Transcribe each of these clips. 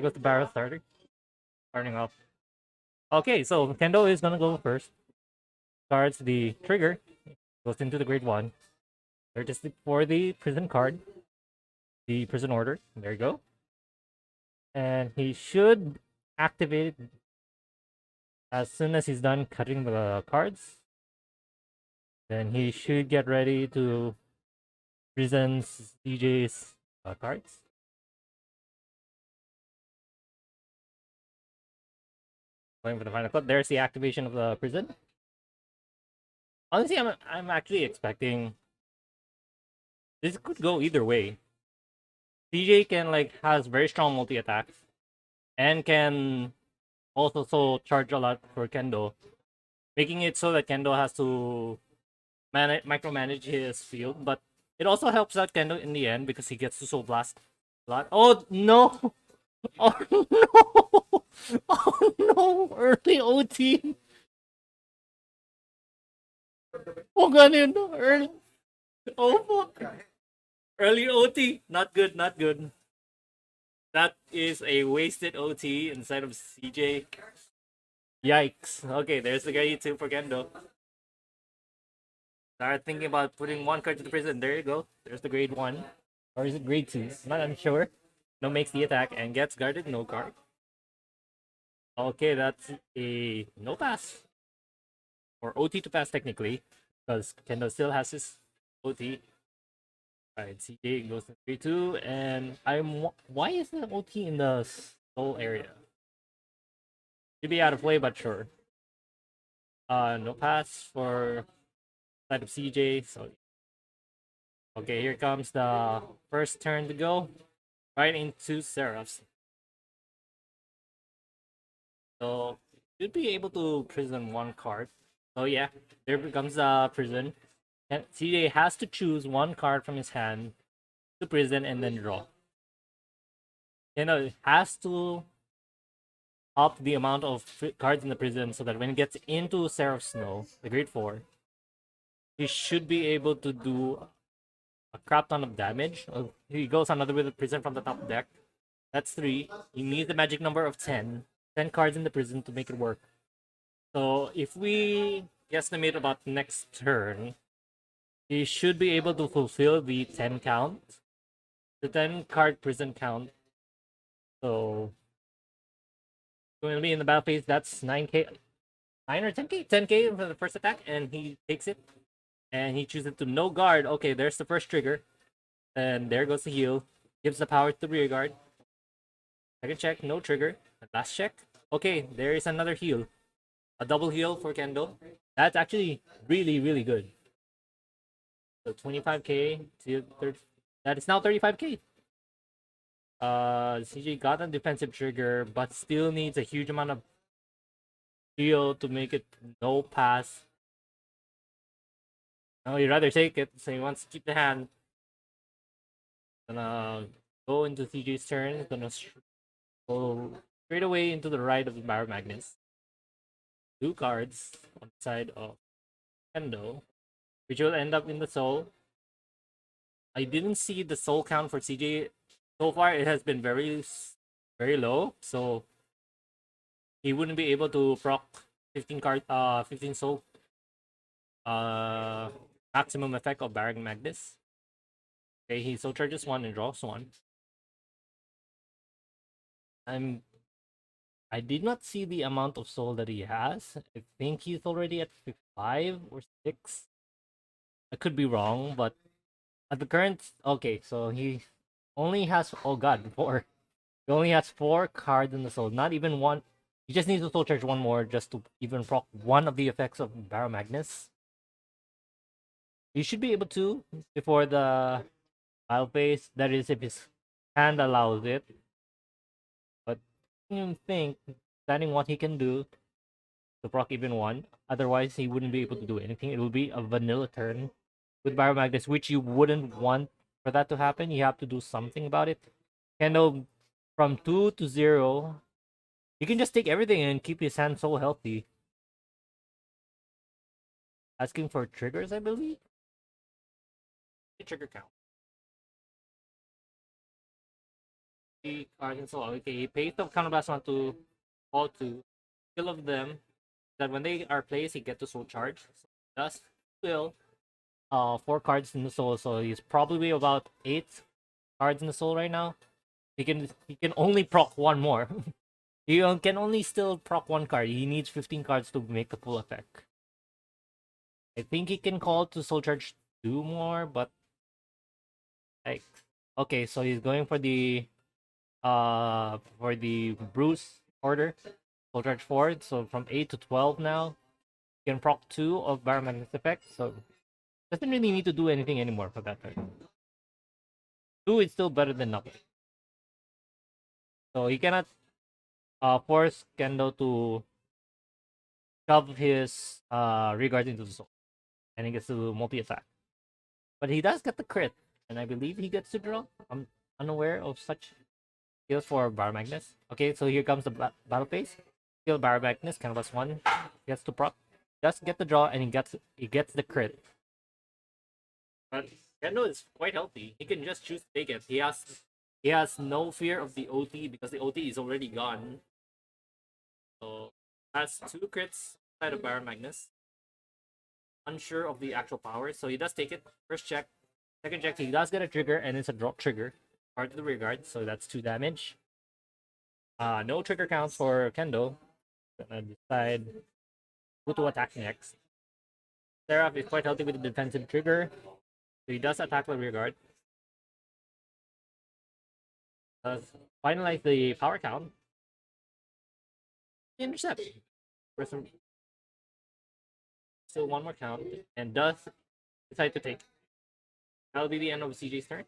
goes the barrel starting off. Okay, so Kendo is gonna go first. Starts the trigger, goes into the grade 1. There just for the prison card, the prison order. There you go. And he should activate it as soon as he's done cutting the cards. Then he should get ready to present DJ's cards. Going for the final cut. There's the activation of the prison. Honestly, I'm actually expecting this could go either way. CJ can has very strong multi attacks and can also charge a lot for Kendo, making it so that Kendo has to micromanage his field. But it also helps out Kendo in the end because he gets to soul blast a lot. Oh no! Oh no! Oh no! Early OT. Oh god, early. Oh fuck! Early OT. Not good. Not good. That is a wasted OT inside of CJ. Yikes. Okay, there's the grade 2 for Kendo. Start thinking about putting one card to the prison. There you go. There's the grade 1. Or is it grade 2? I'm not unsure. No makes the attack and gets guarded. No card. Okay, that's a no pass. Or OT to pass technically. Because Kendo still has his OT. Alright, CJ goes to 3-2. And why is the OT in the soul area? Should be out of play, but sure. No pass for side of CJ. So okay, here comes the first turn to go. Right into Seraphs. So should be able to prison one card. So yeah, there becomes the prison. And CJ has to choose one card from his hand to prison and then draw. It has to up the amount of cards in the prison so that when it gets into Seraph Snow, the grade 4, he should be able to do a crap ton of damage. He goes another with the prison from the top deck. That's 3. You need the magic number of 10. 10 cards in the prison to make it work. So if we guesstimate about next turn, he should be able to fulfill the 10 count. The 10 card prison count. So going to be in the battle phase, that's 9k. 9 or 10k? 10k for the first attack, and he takes it. And he chooses to no guard. Okay, there's the first trigger. And there goes the heal. Gives the power to the rear guard. Second check, no trigger. Last check. Okay, there is another heal. A double heal for Kendo. That's actually really, really good. So 25k to 30. That is now 35k. CJ got a defensive trigger, but still needs a huge amount of heal to make it no pass. No, he'd rather take it, so he wants to keep the hand. Gonna go into CJ's turn. Gonna go straight away into the right of the Baronmagnes. 2 cards on the side of Kendo, which will end up in the soul. I didn't see the soul count for CJ. So far, it has been very, very low. So he wouldn't be able to proc 15 soul. Maximum effect of Baronmagnes. Okay, he soul charges 1 and draws 1. I did not see the amount of soul that he has. I think he's already at 5 or 6. I could be wrong, but at the current, okay, so he only has, oh god, 4. He only has 4 cards in the soul, not even 1. He just needs to soul charge 1 more just to even proc 1 of the effects of Baronmagnes. He should be able to before the battle phase. That is, if his hand allows it. But I don't think planning what he can do to proc even 1. Otherwise, he wouldn't be able to do anything. It will be a vanilla turn with Baronmagnes, which you wouldn't want for that to happen. You have to do something about it. Kendo from 2 to 0. He can just take everything and keep his hand so healthy. Asking for triggers, I believe. The trigger count. The cards and so on. Okay, he pays the counterblast one to all two. Skill of them that when they are placed, he gets to soul charge. So thus will 4 cards in the soul, so he's probably about 8 cards in the soul right now. He can only proc one more. He can only still proc 1 card. He needs 15 cards to make the full effect. I think he can call to soul charge 2 more, but like okay, so he's going for the Bruce order. Soul charge 4, so from 8 to 12 now. He can proc 2 of Baronmagnes effect, so doesn't really need to do anything anymore for that turn. 2 is still better than nothing. So he cannot force Kendo to shove his regards into the soul. And he gets to multi-attack. But he does get the crit. And I believe he gets to draw. I'm unaware of such skills for Baronmagnes. Okay, so here comes the battle phase. Skill Baronmagnes, canvas 1. He gets to proc. Does get the draw and he gets the crit. But Kendo is quite healthy. He can just choose to take it. He has no fear of the OT because the OT is already gone. So has 2 crits inside of Baronmagnes. Unsure of the actual power, so he does take it. First check, second check, he does get a trigger, and it's a drop trigger. Part of the rear guard, so that's 2 damage. No trigger counts for Kendo. Gonna decide who to attack next. Seraph is quite healthy with the defensive trigger, so he does attack the rear guard. Does finalize the power count. Intercept. Still 1 more count, and does decide to take. That'll be the end of CJ's turn.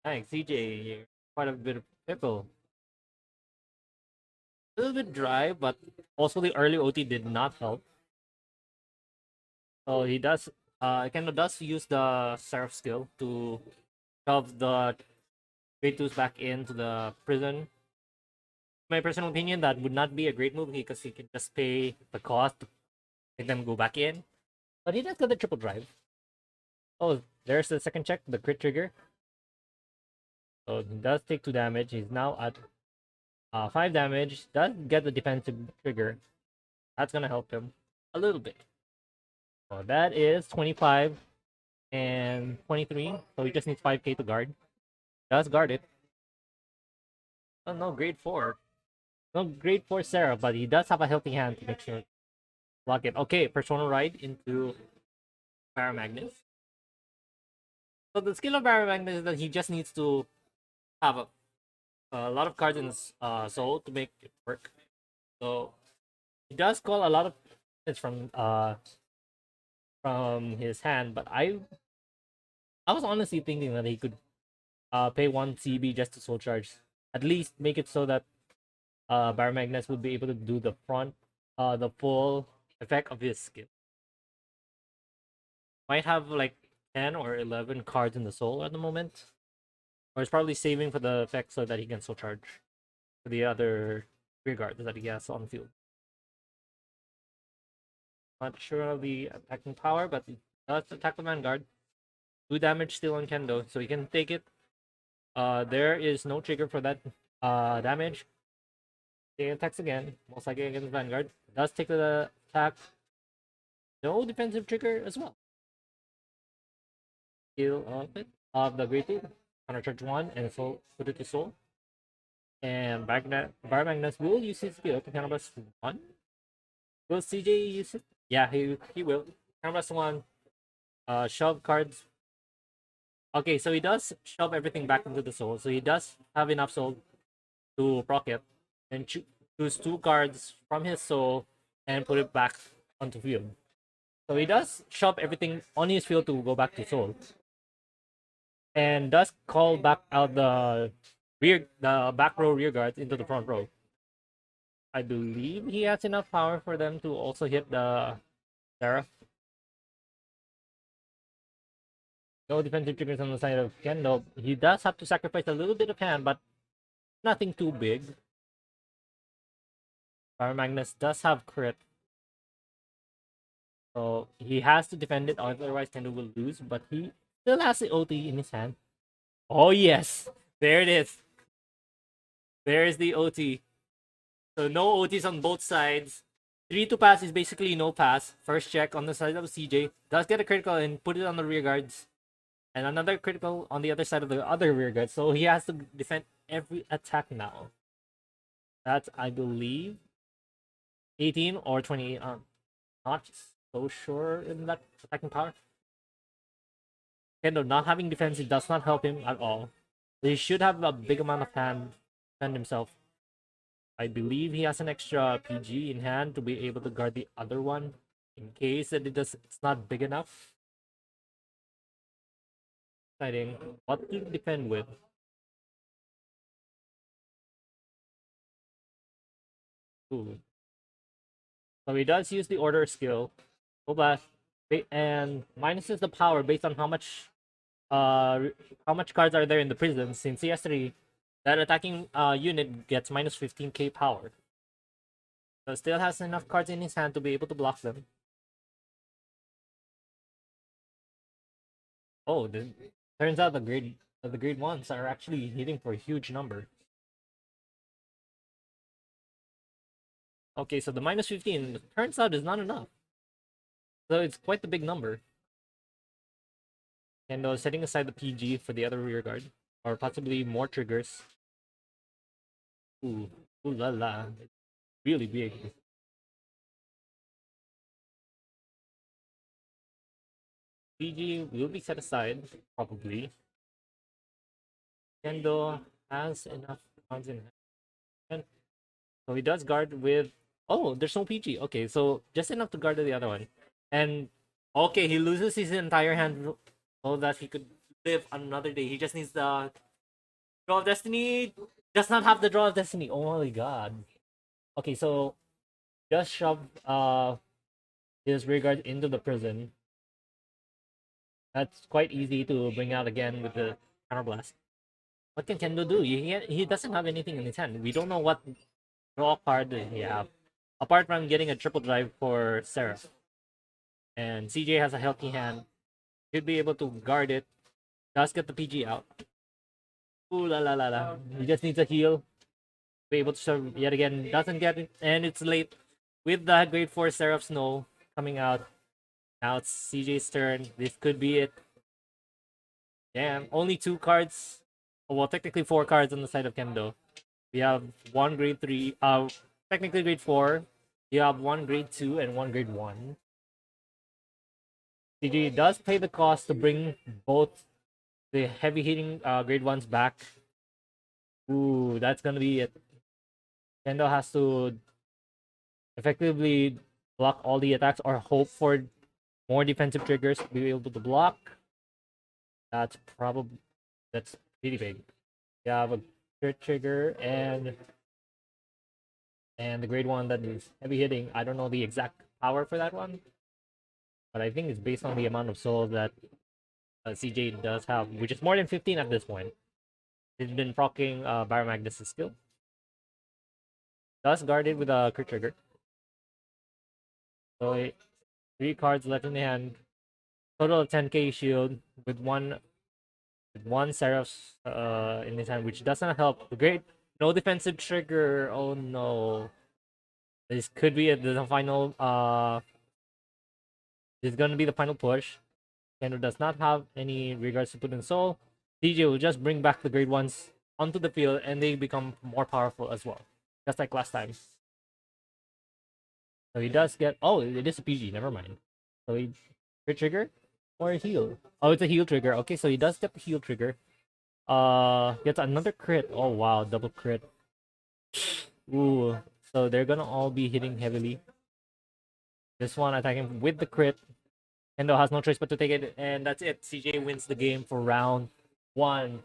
Thanks, CJ. Quite a bit of pickle. A little bit dry, but also the early OT did not help. So he does, Kendo does use the Seraph skill to shove the Grade 2s back into the prison. My personal opinion, that would not be a great move because he can just pay the cost to make them go back in. But he does get the triple drive. Oh, there's the second check, the crit trigger. So he does take 2 damage. He's now at 5 damage. Does get the defensive trigger. That's gonna help him a little bit. So that is 25 and 23. So he just needs 5k to guard. Does guard it. Oh no, grade 4. No grade 4 Sarah, but he does have a healthy hand to make sure block it. Okay, Persona Ride into Baronmagnes. So the skill of Baronmagnes is that he just needs to have a lot of cards in his soul to make it work. So he does call a lot of hits from his hand, but I was honestly thinking that he could pay 1 CB just to soul charge. At least make it so that Baronmagnes would be able to do the full effect of his skill. Might have like 10 or 11 cards in the soul at the moment. Or he's probably saving for the effect so that he can soul charge for the other rear guards that he has on the field. Not sure of the attacking power, but he does attack the Vanguard. 2 damage still on Kendo, so he can take it. There is no trigger for that damage. He attacks again, most likely against Vanguard. Does take the attack. No defensive trigger as well. Skill of it, of the Great 2. Counter charge 1 and so put it to soul. And Baronmagnes will use his skill to counterblast 1. Will CJ use it? Yeah, he will. Counterblast 1. Shove cards. Okay, so he does shove everything back into the soul. So he does have enough soul to proc it and choose 2 cards from his soul and put it back onto field. So he does shove everything on his field to go back to soul. And does call back out the back row rear guards into the front row. I believe he has enough power for them to also hit the Seraph. No defensive triggers on the side of Kendo. He does have to sacrifice a little bit of hand, but nothing too big. Baronmagnes does have crit. So he has to defend it, otherwise Kendo will lose, but he still has the OT in his hand. Oh yes! There it is. There's the OT. So no OTs on both sides. 3 to pass is basically no pass. First check on the side of CJ. Does get a critical and put it on the rear guards. And another critical on the other side of the other rear guard. So he has to defend every attack now. That's, I believe, 18 or 28. Not so sure in that attacking power. Kendo not having defense, it does not help him at all. He should have a big amount of hand to defend himself. I believe he has an extra PG in hand to be able to guard the other one in case that it's not big enough. Deciding what to defend with. Ooh. So he does use the order skill. Blast, and minuses the power based on how much cards are there in the prison. Since he has 3, that attacking unit gets minus 15k power. So still has enough cards in his hand to be able to block them. Oh, turns out the grade 1s are actually hitting for a huge number. Okay, so the minus 15 turns out is not enough. So it's quite the big number. And setting aside the PG for the other rear guard, or possibly more triggers. Ooh la la, it's really big. PG will be set aside, probably. Kendo has enough cards in hand. So he does guard with... Oh, there's no PG. Okay, so just enough to guard the other one. And, okay, he loses his entire hand so that he could live another day. He just needs the Draw of Destiny. Does not have the Draw of Destiny. Oh my god. Okay, so just shove his rear guard into the prison. That's quite easy to bring out again with the counterblast. What can Kendo do? He doesn't have anything in his hand. We don't know what draw card he have. Apart from getting a triple drive for Seraph. And CJ has a healthy hand. Should be able to guard it. Does get the PG out. Ooh la la la la. He just needs a heal. Be able to serve yet again. Doesn't get it. And it's late. With the grade 4 Seraph Snow coming out. Now it's CJ's turn. This could be it. Damn. Only 2 cards. Oh, well, technically 4 cards on the side of Kendo. We have 1 grade 3. Technically grade 4. You have 1 grade 2 and 1 grade 1. CJ does pay the cost to bring both the heavy hitting grade 1s back. Ooh, that's gonna be it. Kendo has to effectively block all the attacks or hope for more defensive triggers to be able to block. That's pretty big. You have a crit trigger and the grade 1 that is heavy hitting. I don't know the exact power for that one, but I think it's based on the amount of souls that CJ does have, which is more than 15 at this point. He's been proccing Baronmagnes' skill. Does guard it with a crit trigger. So 3 cards left in the hand. Total of 10k shield with one Seraph's in his hand, which does not help. Great, no defensive trigger. Oh no, this could be the final. This is gonna be the final push. Kendo does not have any regards to put in soul. DJ will just bring back the grade 1s onto the field, and they become more powerful as well, just like last time. So he does get... Oh, it is a PG. Never mind. So he crit trigger or a heal. Oh, it's a heal trigger. Okay, so he does get the heal trigger. Gets another crit. Oh wow, double crit. Ooh, so they're gonna all be hitting heavily. This one attacking with the crit. Kendo has no choice but to take it, and that's it. CJ wins the game for round 1.